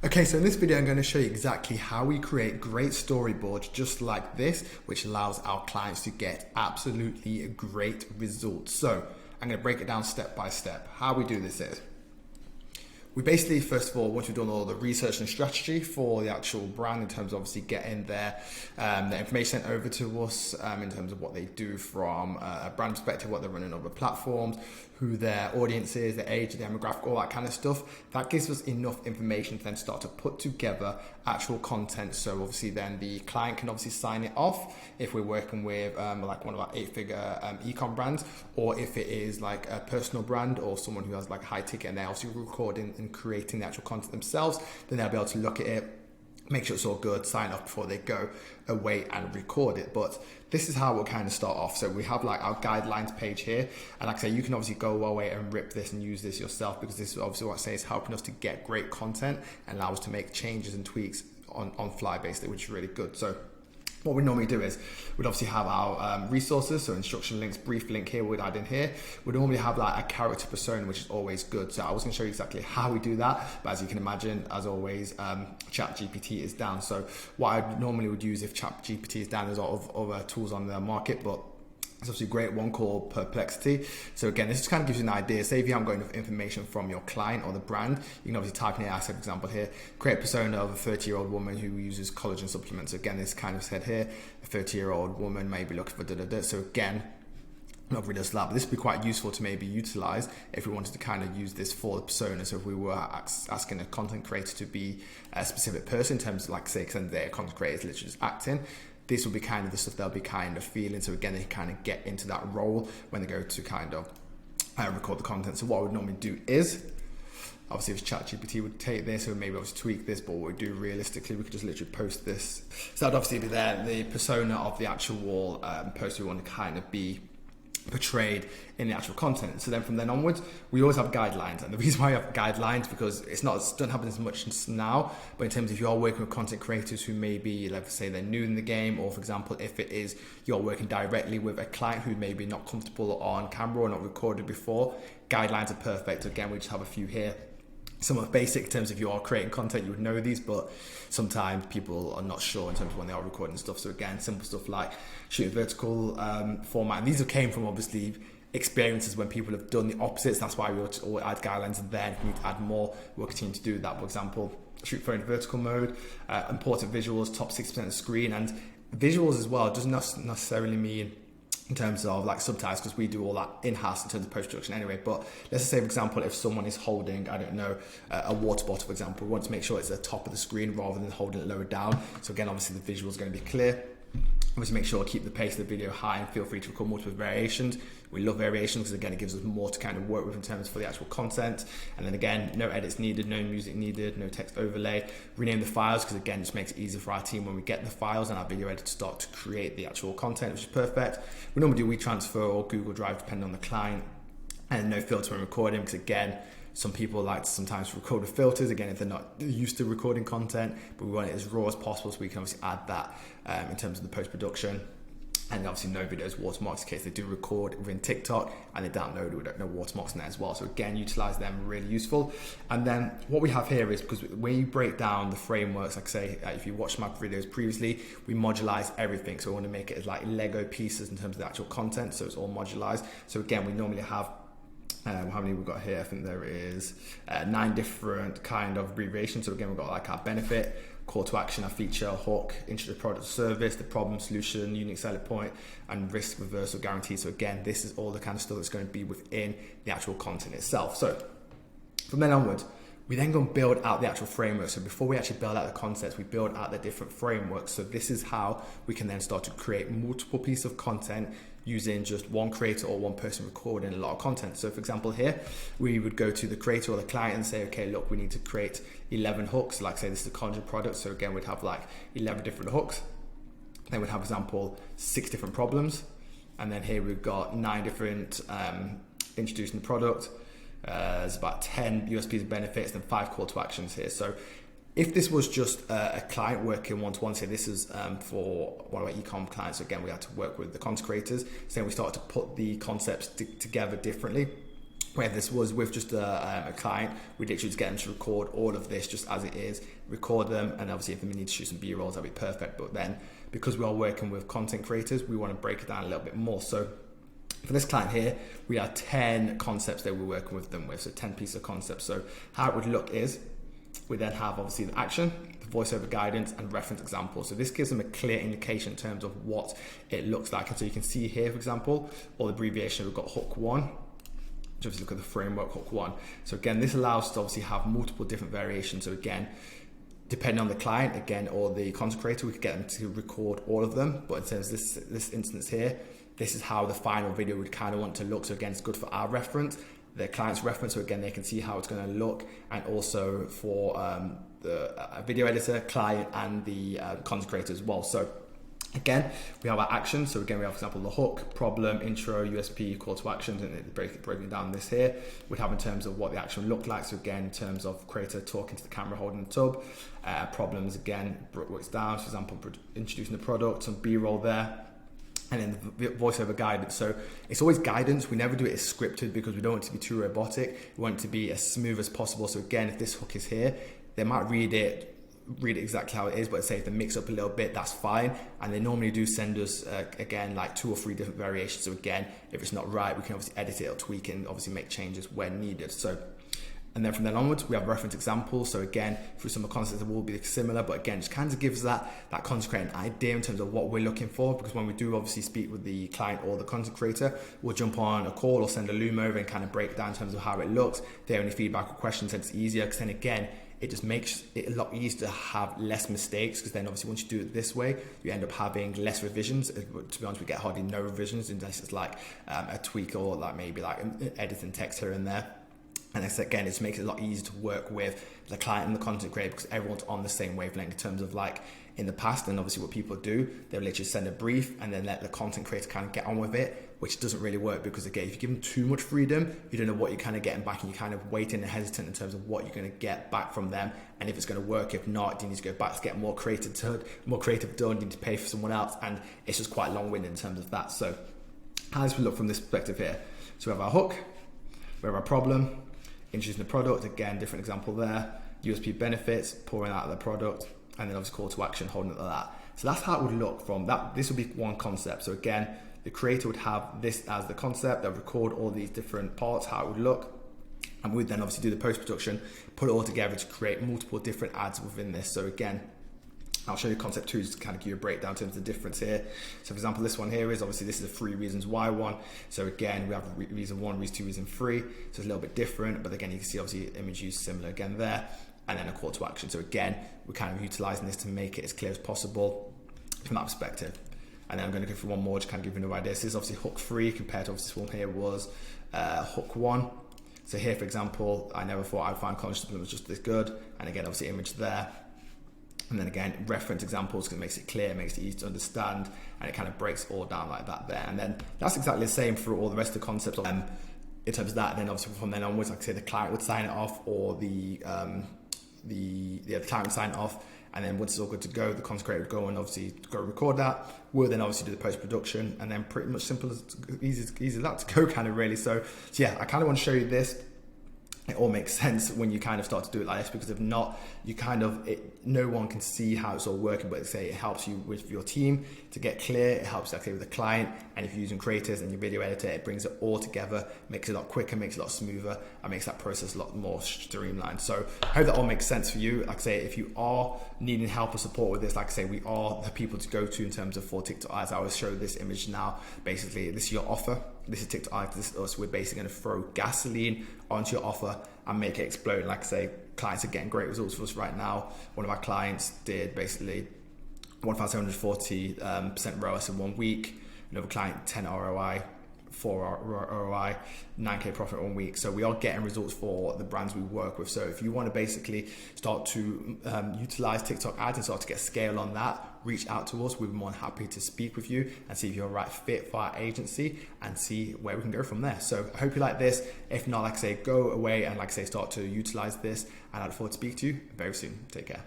Okay, so in this video, I'm going to show you exactly how we create great storyboards just like this, which allows our clients to get absolutely great results. So I'm going to break it down step by step. How we do this is, we basically, first of all, once we've done all the research and strategy for the actual brand in terms of obviously getting their information sent over to us in terms of what they do from a brand perspective, what they're running over platforms, who their audience is, their age, their demographic, all that kind of stuff. That gives us enough information to then start to put together actual content. So obviously then the client can obviously sign it off if we're working with like one of our 8-figure e-com brands, or if it is like a personal brand or someone who has like a high ticket and they're also recording and creating the actual content themselves, then they'll be able to look at it, make sure it's all good, sign off before they go away and record it. But this is how we'll kind of start off. So we have like our guidelines page here, and like I say, you can obviously go away and rip this and use this yourself, because this is obviously what I say is helping us to get great content and allow us to make changes and tweaks on fly basically, which is really good. So what we normally do is we'd obviously have our resources, so instruction links, brief link here we'd add in here. We'd normally have like a character persona, which is always good. So I was going to show you exactly how we do that, but as you can imagine, as always, ChatGPT is down. So what I normally would use if ChatGPT is down, there's a lot of other tools on the market, but it's obviously a great one called Perplexity. So again, this just kind of gives you an idea. Say if you haven't got enough information from your client or the brand, you can obviously type in here, I said, for example here, create a persona of a 30-year-old woman who uses collagen supplements. Again, this kind of said here, a 30-year-old woman may be looking for da-da-da. So again, not really does that, but this would be quite useful to maybe utilize if we wanted to kind of use this for the persona. So if we were asking a content creator to be a specific person in terms of like, say, because their content creator is literally just acting, this will be kind of the stuff they'll be kind of feeling. So again, they kind of get into that role when they go to kind of record the content. So what I would normally do is, obviously if ChatGPT would take this, or maybe obviously tweak this, but what we do realistically, we could just literally post this. So that'd obviously be there, the persona of the actual post we want to kind of be portrayed in the actual content. So then from then onwards, we always have guidelines, and the reason why we have guidelines, because it doesn't happen as much now, but in terms of if you are working with content creators who maybe, let's say they're new in the game, or for example if it is you're working directly with a client who maybe not comfortable on camera or not recorded before, guidelines are perfect. Again, we just have a few here. Some of the basic in terms of if you are creating content, you would know these, but sometimes people are not sure in terms of when they are recording stuff. So again, simple stuff like shoot a vertical format. And these came from obviously experiences when people have done the opposites. That's why we will add guidelines, and then if we need to add more, we'll continue to do that. For example, shoot phone in vertical mode, important visuals, top 6% of the screen, and visuals as well doesn't necessarily mean in terms of like subtitles, because we do all that in-house in terms of post-production anyway. But let's just say, for example, if someone is holding, I don't know, a water bottle, for example, we want to make sure it's at the top of the screen rather than holding it lower down. So again, obviously the visual is going to be clear. Obviously make sure to keep the pace of the video high, and feel free to record multiple variations. We love variations because again, it gives us more to kind of work with in terms for the actual content. And then again, no edits needed, no music needed, no text overlay. Rename the files, because again, it just makes it easier for our team when we get the files and our video editor to start to create the actual content, which is perfect. We normally do WeTransfer or Google Drive depending on the client, and no filter when recording, because again, some people like to sometimes record with filters, again, if they're not used to recording content, but we want it as raw as possible, so we can obviously add that in terms of the post-production. And obviously no videos watermarks in case they do record within TikTok and they download, we don't know watermarks in there as well. So again, utilize them, really useful. And then what we have here is, because when you break down the frameworks, like I say, if you watched my videos previously, we modularize everything. So we want to make it as like Lego pieces in terms of the actual content, so it's all modularized. So again, we normally have how many we've got here? I think there is 9 different kind of abbreviations. So again, we've got like our benefit, call to action, our feature, hook, introduce product or service, the problem, solution, unique selling point, and risk reversal guarantee. So again, this is all the kind of stuff that's going to be within the actual content itself. So from then onwards, we then go and build out the actual framework. So before we actually build out the concepts, we build out the different frameworks. So this is how we can then start to create multiple pieces of content using just one creator or one person recording a lot of content. So for example here, we would go to the creator or the client and say, okay, look, we need to create 11 hooks. Like say this is a collagen product. So again, we'd have like 11 different hooks. Then we'd have, for example, 6 different problems. And then here we've got 9 different introducing the product. There's about 10 USPs of benefits and 5 call to actions here. So if this was just a client working one-to-one, say this is for one of our e-com clients, again, we had to work with the content creators. So then we started to put the concepts together differently. where this was with just a client, we literally just get them to record all of this just as it is, record them, and obviously if we need to shoot some B-rolls, that'd be perfect. But then because we are working with content creators, we want to break it down a little bit more. So for this client here, we have 10 concepts that we're working with them with, so 10 pieces of concepts. So how it would look is, we then have obviously the action, the voiceover guidance, and reference examples. So this gives them a clear indication in terms of what it looks like. And so you can see here, for example, all the abbreviation, we've got hook 1. Just look at the framework, hook 1. So again, this allows us to obviously have multiple different variations. So again, depending on the client, again, or the content creator, we could get them to record all of them. But in terms of this instance here, this is how the final video would kind of want to look. So again, it's good for our reference, the client's reference. So again, they can see how it's going to look, and also for the video editor, client, and the content creator as well. So again, we have our action. So again, we have, for example, the hook, problem, intro, USP, call to actions, and breaking down this here. We'd have in terms of what the action looked like. So again, in terms of creator talking to the camera, holding the tub. Problems, again, works down. For example, introducing the product, some B-roll there. And then the voiceover guidance. So it's always guidance. We never do it as scripted because we don't want it to be too robotic. We want it to be as smooth as possible. So again, if this hook is here, they might read it exactly how it is, but say if they mix up a little bit, that's fine. And they normally do send us again like 2 or 3 different variations. So again, if it's not right, we can obviously edit it or tweak it and obviously make changes when needed. So, and then from then onwards, we have reference examples. So again, through some of the concepts, it will be similar, but again, just kind of gives that content creator an idea in terms of what we're looking for. Because when we do obviously speak with the client or the content creator, we'll jump on a call or send a Loom over and kind of break down in terms of how it looks. If they have any feedback or questions, it's easier. Because then again, it just makes it a lot easier to have less mistakes, because then obviously once you do it this way, you end up having less revisions. To be honest, we get hardly no revisions unless it's like a tweak or like maybe like editing text here and there. And again, it makes it a lot easier to work with the client and the content creator, because everyone's on the same wavelength in terms of like in the past. And obviously what people do, they'll literally send a brief and then let the content creator kind of get on with it, which doesn't really work, because again, if you give them too much freedom, you don't know what you're kind of getting back, and you're kind of waiting and hesitant in terms of what you're going to get back from them, and if it's going to work. If not, you need to go back to get more creative done, you need to pay for someone else, and it's just quite long-winded in terms of that. So how does we look from this perspective here? So we have our hook, we have our problem, introducing the product, again, different example there, USP benefits, pouring out of the product, and then obviously call to action, holding it like that. So that's how it would look from that. This would be one concept. So again, the creator would have this as the concept, they'll record all these different parts, how it would look, and we'd then obviously do the post-production, put it all together to create multiple different ads within this. So again, I'll show you concept 2 just to kind of give you a breakdown in terms of the difference here. So for example, this one here is obviously, this is a 3 reasons why one. So again, we have reason 1, reason 2, reason 3. So it's a little bit different, but again, you can see obviously image use similar again there, and then a call to action. So again, we're kind of utilizing this to make it as clear as possible from that perspective. And then I'm going to go for one more to kind of give you an idea. So this is obviously hook 3 compared to obviously this one here was hook 1. So here, for example, I never thought I'd find college supplement was just this good. And again, obviously image there. And then again, reference examples, because it makes it clear, makes it easy to understand, and it kind of breaks all down like that there. And then that's exactly the same for all the rest of the concepts in terms of that. And then obviously from then onwards, like I say, the client would sign it off, or the client would sign it off. And then once it's all good to go, the content creator would go and obviously go record that. We'll then obviously do the post-production, and then pretty much simple as easy as that to go kind of really. So yeah, I kind of want to show you this. It all makes sense when you kind of start to do it like this, because if not, you kind of, no one can see how it's all working, but say it helps you with your team to get clear. It helps, like, say, with the client, and if you're using creators and your video editor, it brings it all together, makes it a lot quicker, makes it a lot smoother, and makes that process a lot more streamlined. So I hope that all makes sense for you. Like I say, if you are needing help or support with this, like I say, we are the people to go to in terms of for TikTok ads. I always show this image now. Basically, this is your offer. This is TikTok ads. This is us. We're basically going to throw gasoline onto your offer and make it explode. Like I say, clients are getting great results for us right now. One of our clients did basically 1,740% ROAS in 1 week. Another client, 10 ROI, 4 ROI, 9K profit in 1 week. So we are getting results for the brands we work with. So if you want to basically start to utilize TikTok ads and start to get scale on that, reach out to us. We're more than happy to speak with you and see if you're a right fit for our agency and see where we can go from there. So I hope you like this. If not, like I say, go away and like I say, start to utilize this, and I look forward to speaking to you very soon. Take care.